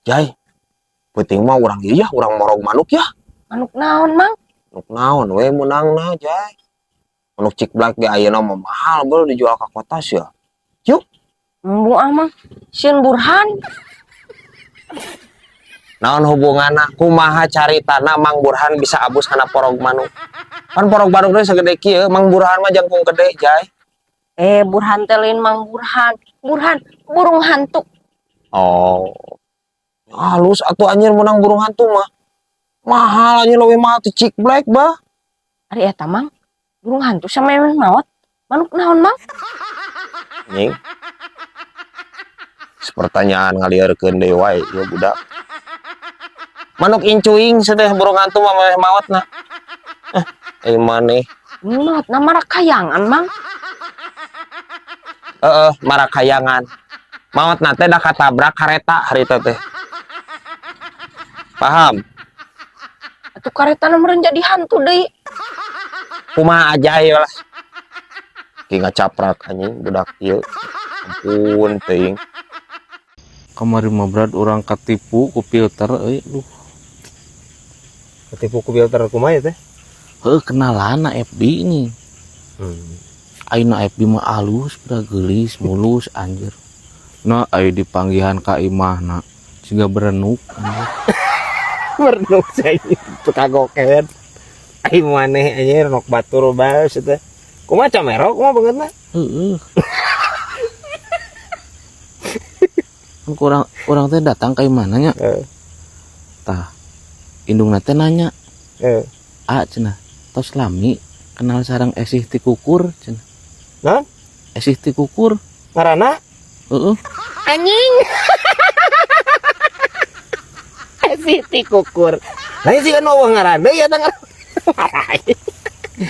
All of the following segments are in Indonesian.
Jai, penting mah urang ieu ya, urang morog manuk ya. Manuk naon, Mang? Manuk naon we meunangna, Jai. Manuk cik black ge ayeuna mah mahal beuh dijual ka kota sia. Yuk, Embu ah, Mang. Sieun Burhan. naon hubunganna? Kumaha caritana Mang Burhan bisa abus kana porog manuk? Kan porog manuk teh sagede kieu, Mang Burhan mah jangkung gede, Jai. Burhan teh lain Mang Burhan. Burhan, burung hantu. Oh, halus atuh anjir menang burung hantu mah. Mahal anjir leuwih mahal ti cik black bah. Ari eta, Mang. Burung hantu sama yang maot. Manuk naon, Mang? Nying. Pertanyaan ngalieurekeun deui wae ya budak. Manuk incuing sedeh burung hantu mah meh maotna. Maneh. Maot nama rakayangan, Mang. Marakayangan. Maotna teh da katabrak kareta harita teh. Paham? Atuh kareta meureun jadi hantu deui. Kumaha aja ya lah. Ki ngacaprak anjing budak ieu. Ampun teuing. Kamari mah berat orang katipu ku filter duh. Ketipu ku filter kumaha teh? Kenalan FB ini. Ayeuna FB mah alus, gelis, mulus anjir. Nah, aya dipanggihan ka imahna. Siga berenuk anjir. Berenuk saya pekagokeun. Ai maneh anjir nok batur bae teh. Kumaha camerok kumaha beungeutna? Heeh. Kan orang teh datang ka imahna nya. Tah. Indungna teh nanya. Cenah. Tos lami kenal sareng esih ti kukur cenah. Naon? Esih ti kukur. Ngaranna? Heeh. Anjing. Siti kukur. Lain sih kan mau ngaran deui eta ngaran.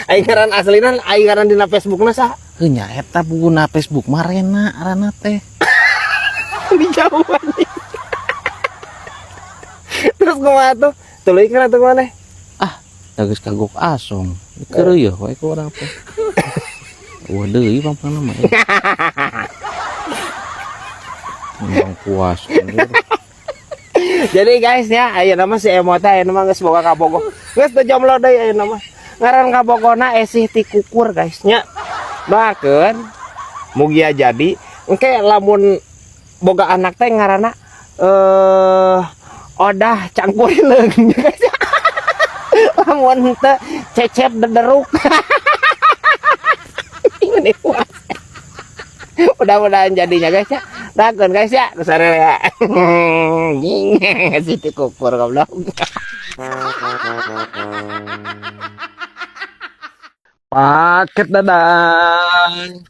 Ai ngaran aslina ai ngaran dina Facebookna saha? Heuh nya eta buguna Facebook marena arana teh. Dijauhan. Terus kumaha tuh? Tuluy kana tuh maneh. Da geus kagok asong. Keureuh wae ku urang teh. Wah deui pampangna mah. Memang puas. Jadi guys ya, ayeuna mah si emota ayeuna mah geus boga kabogoh. Geus teu jomblo deui ayeuna mah. Ngaran kabogona esih ti kukur guys nya. Doakeun mugia jadi engke lamun boga anak teh ngaranna odah cangkurin leung guys. Lamun teu cecep dederuk. Ini puas. Mudah-mudahan jadinya guys ya. Takun guys ya, besar ya. Siti kukur goblok. Paket dadang.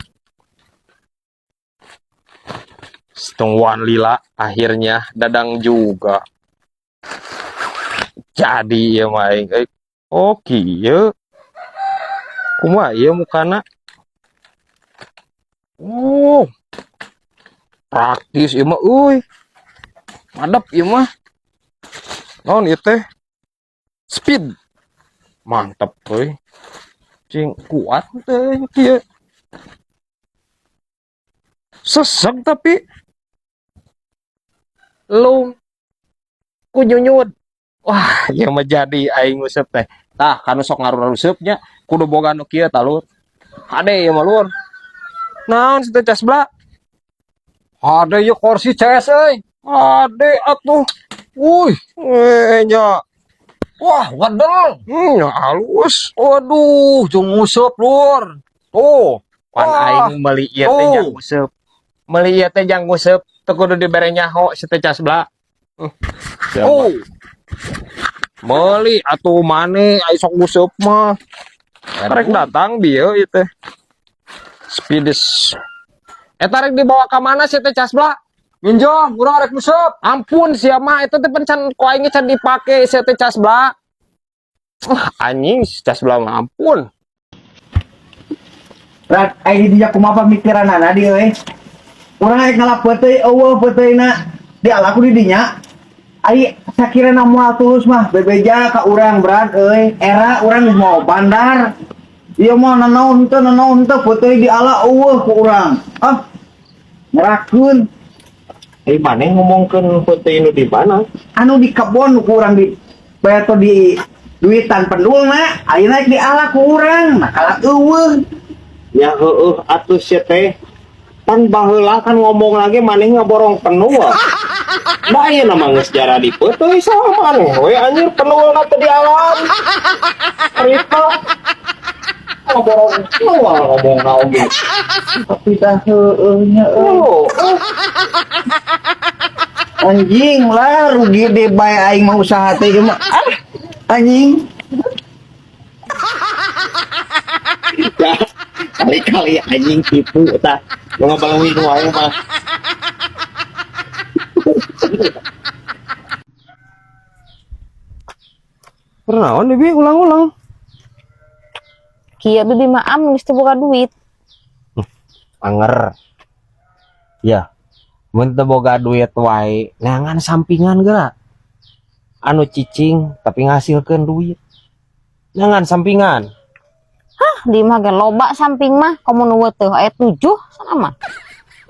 Setungguan lila akhirnya dadang juga. Jadi ya main. Oh kieu. Kumaha ieu mukana? Oh. Praktis ieu mah euy. Madep ieu mah. Naon ieu teh? Speed. Mantep euy. Cing kuat teh kieu. Sesek tapi lung kunyunyut. Wah, ieu mah jadi aing nguseup teh. Tah, kanu sok ngarureuseup nya kudu boga nu kieu talur. Hade ieu mah lur. Naon situ casbla? Ade yuk kursi CS euy. Ade atuh. Wuih, nya. Wah, wadel. Nya halus. Waduh, jeung nguseup lur. Tuh, pan aing meuli ieu teh jang nguseup. Meuli ieu teh jang nguseup, teu kudu dibere nyaho si teh casbla. Oh. Meuli atuh maneh aya sok nguseup mah. Karek datang bieu ieu teh. Speedes. Eta rek dibawa ke mana sih teh casbla? Minjam, urang rek nguseup. Ampun sia mah eta teh pencan ku aing can dipake sia teh casbla. Anjing casbla mah ampun. Rat ai di dia kumaha pamikiranana di euy. Urang aya ngalapeut teh eueuh peuteuna. Di alaku di dinya. Ai sakirana moal tulus mah bebeja ka urang berat euy. Era urang mau bandar. Ieu mah nanaon teu peuteui di ala eueuh ku urang. Ngerakeun Mana ngomongkeun peuting nu di mana? Anu di kebon kurang di beto di duitan pendulna ayeuna di ala ku urang nakala eueuh. Ya heueuh atuh sia teh. Kan baheula kan ngomong lagi maneh ngaborong penuh. Da ayeuna mah geus jara dipeutuy sama maneh we anjir penuhna teh di alam. Cerita ngaborong penuh ngomongna oge. Tapi dah heueuhnya Oh, anjing lah rugi deh bae aing mau usaha teh mah. Anjing. ya kali-kali anjing tipu tah. Mau ngabalui nu aing mah. Pernaon Bibi ulang-ulang. Kia bibi mah am geus teu boga duit. Anger. Ya. Mun teu boga duit wae, neangan sampingan geura. Anu cicing tapi ngasilkeun duit. Neangan sampingan. Hah, di mah ge loba samping mah, komo nu teu aya 7 sana mah.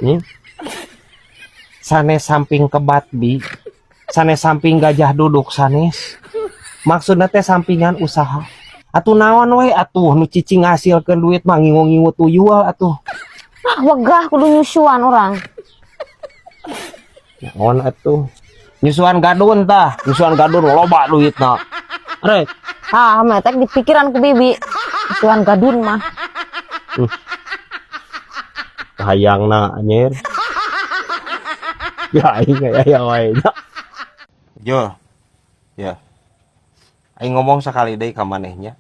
Nih. Sanes samping kebat bi. Sanes samping gajah duduk sanes. Maksudna teh sampingan usaha. Atuh naon we atuh nu cicing ngasilkeun duit mah ngingu-ngingu tuyul atuh. Ah, wegah kudu nyusuan orang. Naon atuh? Nyusuan gadun tah, nyusuan gadun loba duitna. Rek, Ah, mah tek di pikiran ku bibi. Nyusuan gadun mah. hayangna anjir. Ya aing aya wae. Jo. Ya. Aing ngomong sekali deui ka manehnya.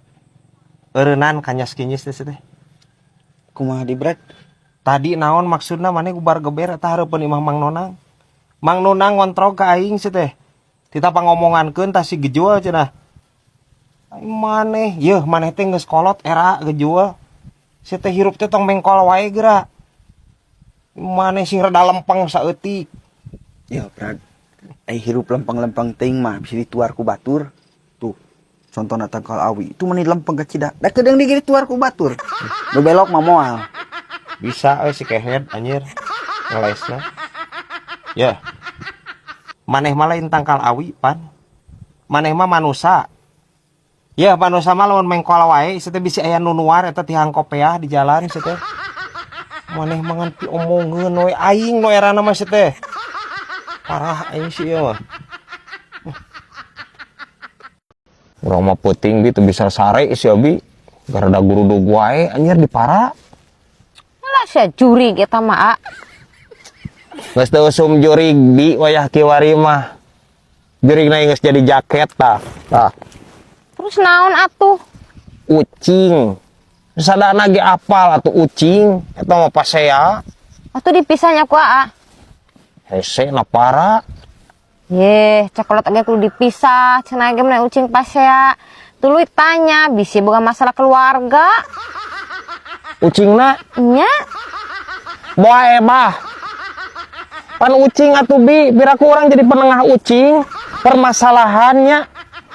Eureunnan kanyas-kinyis teh. Kumaha di brek? Tadi naon maksudna maneh gubar geber eta hareupeun imah Mang Nonang. Mang Nonang ngontrol ka aing sih teh. Kita pangomongankeun tah si gejual cenah. Aing maneh, yeuh maneh teh geus kolot era gejual. Si teh hirup teh tong mengkol wae geura. Maneh sing rada lempeng saeutik. Ya brag. Hirup lempeng-lempeng ting mah bisa dituar ku batur. Tuh. Contohna tangkal awi. Itu meni lempeng ke cida. Da kedeung di dituar ku batur. Nu belok mah moal. Bisa si kehead anjir. Ngelesna. Ya. Maneh mah lain tangkal awi pan. Maneh mah manusa. Ya manusa mah lamun mengkol wae si teh bisi aya nu nuar eta tihang kopeah di jalan si teh. Maneh mah ngan omongkeun we aing nu erana mah si teh. Parah aing si ieu mah. Urang mah peuting gitu bisa sare si Abi. Garada gurudug wae anjir di para. Lah sia juri eta mah. Geus teu usum jurig di wayah kiwari mah. Jurigna geus jadi jaket tah. Tah. Terus naon atuh? Ucing. Sadana ge apal atuh ucing. Eta mah pasea. Atuh dipisahnya ku Aa. Hese na para. Yeh, coklat agak kudu dipisah, cenah ge mah ucing pasea. Tuluy tanya, bisi boga masalah keluarga. Ucingna Nya, boa ebah. Pan ucing atuh bi, biraku orang jadi penengah ucing. Permasalahannya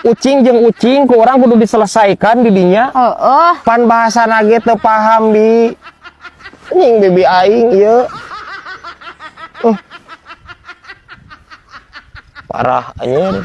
ucing jeung ucing ku urang kudu diselesaikan di dinya. heeh. Pan bahasana ge teu paham bi. Anjing bibi aing ieu. Parah anjir.